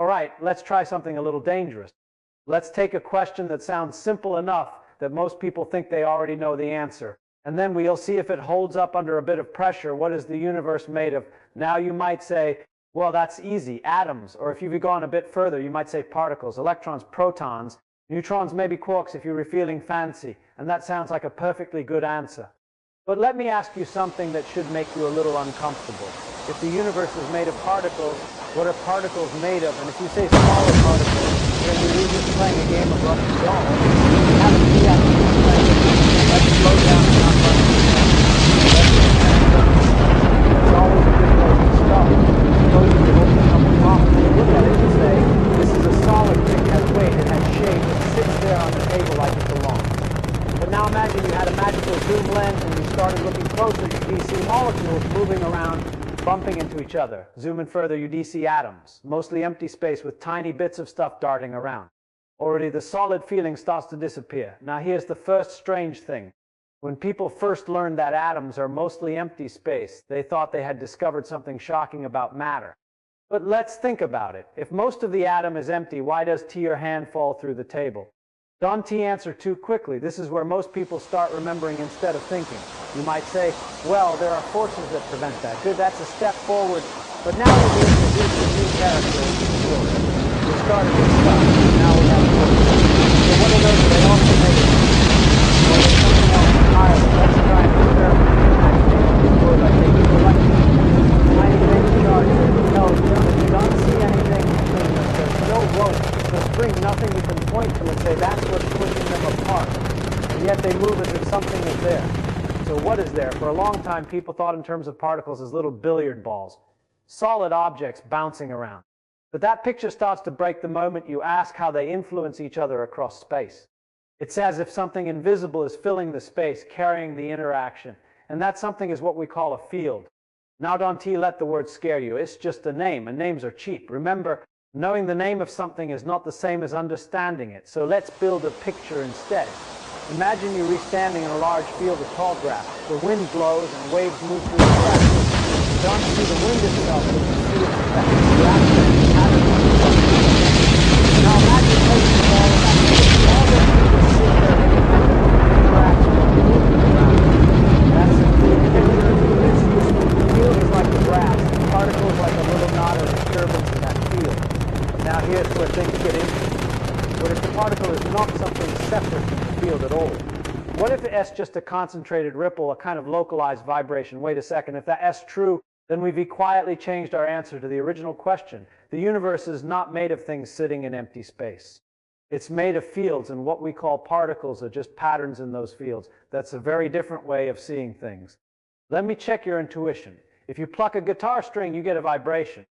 All right, let's try something a little dangerous. Let's take a question that sounds simple enough that most people think they already know the answer. And then we'll see if it holds up under a bit of pressure. What is the universe made of? Now you might say, well, that's easy, atoms. Or if you've gone a bit further, you might say particles, electrons, protons, neutrons, maybe quarks if you're feeling fancy. And that sounds like a perfectly good answer. But let me ask you something that should make you a little uncomfortable. If the universe is made of particles, what are particles made of? And if you say smaller particles, then we're just playing a game of Russian doll. We haven't yet explained it. Let's slow down and not run too fast. That's always a good place to start. Suppose you're holding a cup of coffee. You look at it and say, this is a solid thing, it has weight, it has shape, it sits there on the table like it belongs. But now imagine you had a magical zoom lens and you started looking closer, you see molecules moving around, bumping into each other. Zoom in further, you see atoms, mostly empty space with tiny bits of stuff darting around. Already the solid feeling starts to disappear. Now here's the first strange thing. When people first learned that atoms are mostly empty space, they thought they had discovered something shocking about matter. But let's think about it. If most of the atom is empty, why does your hand fall through the table? Don't answer too quickly. This is where most people start remembering instead of thinking. You might say, well, there are forces that prevent that. Good, that's a step forward. But now we've introduced a new character into the story. We started with stuff, and now we have forces. So what are those? They also make it. Or there's something else entirely. Let's try an experiment in your imagination. Suppose I take two electrons. Tiny things charged, they repel each other. You don't see anything between them. There's no rope, no spring, nothing you can point to and say that's what's pushing them apart. And yet they move as if something is there. So what is there? For a long time, people thought in terms of particles as little billiard balls, solid objects bouncing around. But that picture starts to break the moment you ask how they influence each other across space. It's as if something invisible is filling the space, carrying the interaction. And that something is what we call a field. Now don't let the word scare you. It's just a name, and names are cheap. Remember, knowing the name of something is not the same as understanding it. So let's build a picture instead. Imagine you're standing in a large field of tall grass. The wind blows and waves move through the grass. You don't see the wind itself, but you see its effect. The grass bends, patterns on the surface. Now imagine placing the ball in that field. All those people sit there independently, interacting with the movement around them. That's a crude picture, but it's useful. The field is like the grass. The particle is like a little knot or disturbance in that field. Now here's where things get interesting. What if the particle is not something separate from the field at all? What if S just a concentrated ripple, a kind of localized vibration? Wait a second, if that S true, then we've quietly changed our answer to the original question. The universe is not made of things sitting in empty space. It's made of fields, and what we call particles are just patterns in those fields. That's a very different way of seeing things. Let me check your intuition. If you pluck a guitar string, you get a vibration.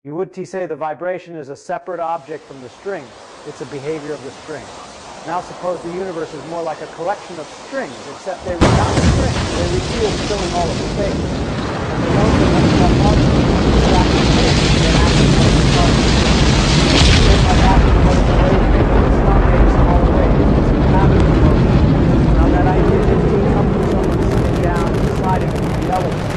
You would say the vibration is a separate object from the string. It's a behavior of the string. Now suppose the universe is more like a collection of strings, except they were not strings. They were fields filling all of space. And the notion that we call particles is actually space. They're actually what the particles are. It's like asking what is a wave made of. It's not made of smaller waves. It's a pattern of motion. Now that idea didn't come from someone sitting down and deciding to be elegant.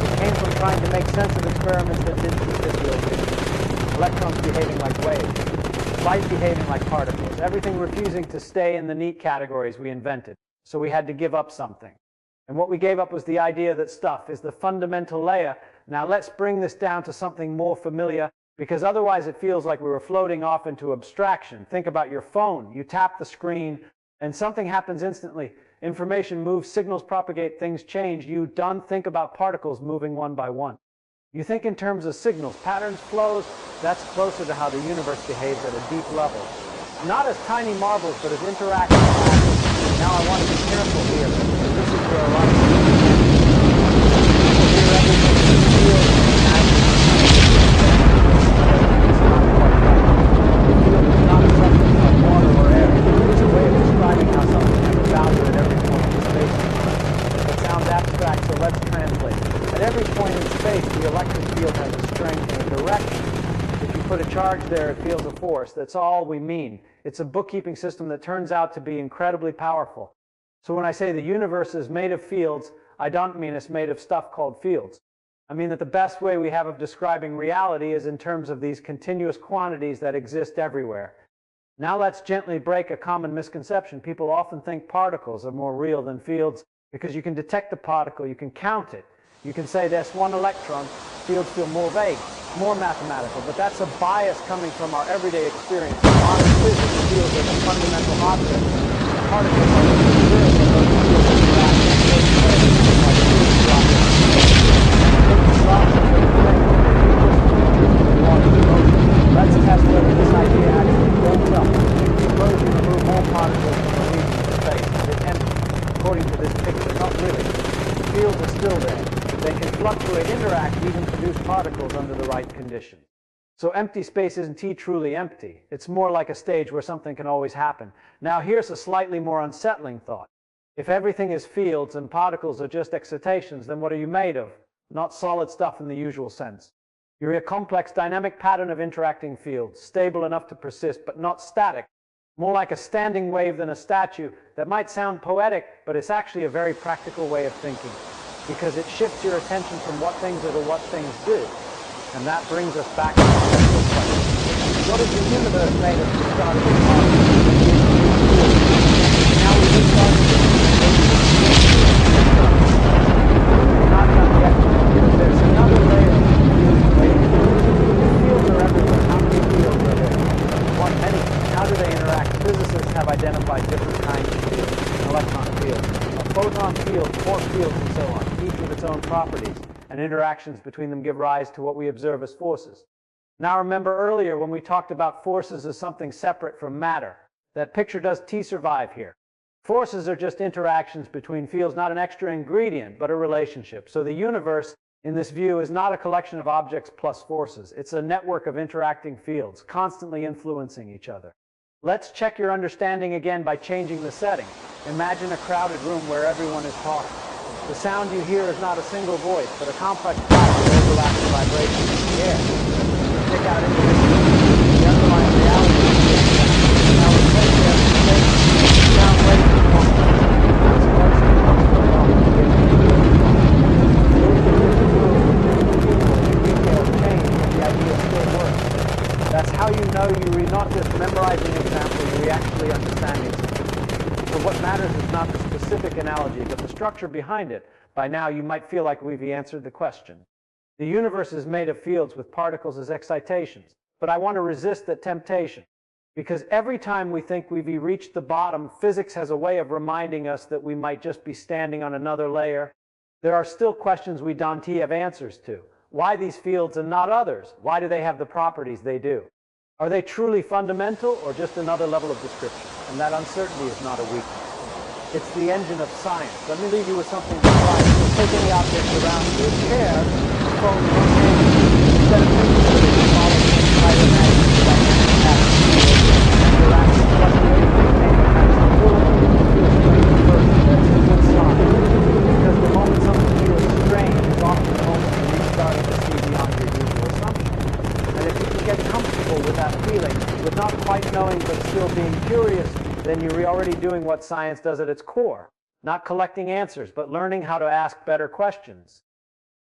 It came from trying to make sense of experiments that didn't fit the old picture. Electrons behaving like waves. Light behaving like particles, everything refusing to stay in the neat categories we invented. So we had to give up something. And what we gave up was the idea that stuff is the fundamental layer. Now let's bring this down to something more familiar, because otherwise it feels like we were floating off into abstraction. Think about your phone. You tap the screen and something happens instantly. Information moves, signals propagate, things change. You don't think about particles moving one by one. You think in terms of signals, patterns, flows. That's closer to how the universe behaves at a deep level. Not as tiny marbles, but as interactive patterns. Now I want to be careful here, because this is where a lot of people hear everything in the field and they imagine it's not quite right. The field is not a substance like water or air. It's a way of describing how something has a value at every point in space and time. It sounds abstract, so let's translate. At every point in space, the electric field has a strength and a direction. If you put a charge there, it feels a force. That's all we mean. It's a bookkeeping system that turns out to be incredibly powerful. So when I say the universe is made of fields, I don't mean it's made of stuff called fields. I mean that the best way we have of describing reality is in terms of these continuous quantities that exist everywhere. Now let's gently break a common misconception. People often think particles are more real than fields because you can detect the particle, you can count it. You can say there's one electron. Fields feel more vague, more mathematical, but that's a bias coming from our everyday experience. In modern physics, fields are the fundamental objects. Particles are what we observe when those fields interact in certain ways, like fluid droplets. Think the droplets are the thing, but they're just features of the water's motion. Let's test whether this idea actually holds up. Suppose you remove all particles from a region of space. Is it empty? According to this picture, not really. The fields are still there. They can fluctuate, interact, even produce particles under the right conditions. So empty space isn't truly empty. It's more like a stage where something can always happen. Now here's a slightly more unsettling thought. If everything is fields and particles are just excitations, then what are you made of? Not solid stuff in the usual sense. You're a complex dynamic pattern of interacting fields, stable enough to persist, but not static. More like a standing wave than a statue. That might sound poetic, but it's actually a very practical way of thinking, because it shifts your attention from what things are to what things do. And that brings us back to the central question. What is the universe made of to start with particles? Now we restart it, but we're not done yet, because there's another layer of confusion waiting for us. If fields are everywhere, how many fields are there? One, many. How do they interact? Physicists have identified different kinds of fields. An electron field, a photon field, quark fields, and so on, each with its own properties, and interactions between them give rise to what we observe as forces. Now remember earlier when we talked about forces as something separate from matter. That picture does survive here. Forces are just interactions between fields, not an extra ingredient, but a relationship. So the universe, in this view, is not a collection of objects plus forces. It's a network of interacting fields, constantly influencing each other. Let's check your understanding again by changing the setting. Imagine a crowded room where everyone is talking. The sound you hear is not a single voice, but a complex pattern of overlapping vibrations in the air. You can pick out individual the underlying reality of the sound. Now replace the other space. Sound waves in quantum fields. That's mostly what's going on when you get to the field of talk. If you move to a different room with different people, the details change, but the idea still works. That's how you know you're not just memorizing examples, you're actually understanding something. So what matters is not the specific analogy, but the structure behind it. By now, you might feel like we've answered the question. The universe is made of fields with particles as excitations. But I want to resist that temptation. Because every time we think we've reached the bottom, physics has a way of reminding us that we might just be standing on another layer. There are still questions we don't have answers to. Why these fields and not others? Why do they have the properties they do? Are they truly fundamental or just another level of description? And that uncertainty is not a weakness. It's the engine of science. Let me leave you with something to try. Take any object around you, a chair, a phone in your hand. Instead of thinking of it as a solid thing, try to imagine the dynamic pattern of fields, interacting, fluctuating, maintaining a kind of stability. It will feel strange at first, but that's a good sign. Because the moment something feels strange is often the moment when you're starting to see beyond your usual assumptions. And if you can get comfortable with that feeling, with not quite knowing but still being curious, then you're already doing what science does at its core. Not collecting answers, but learning how to ask better questions.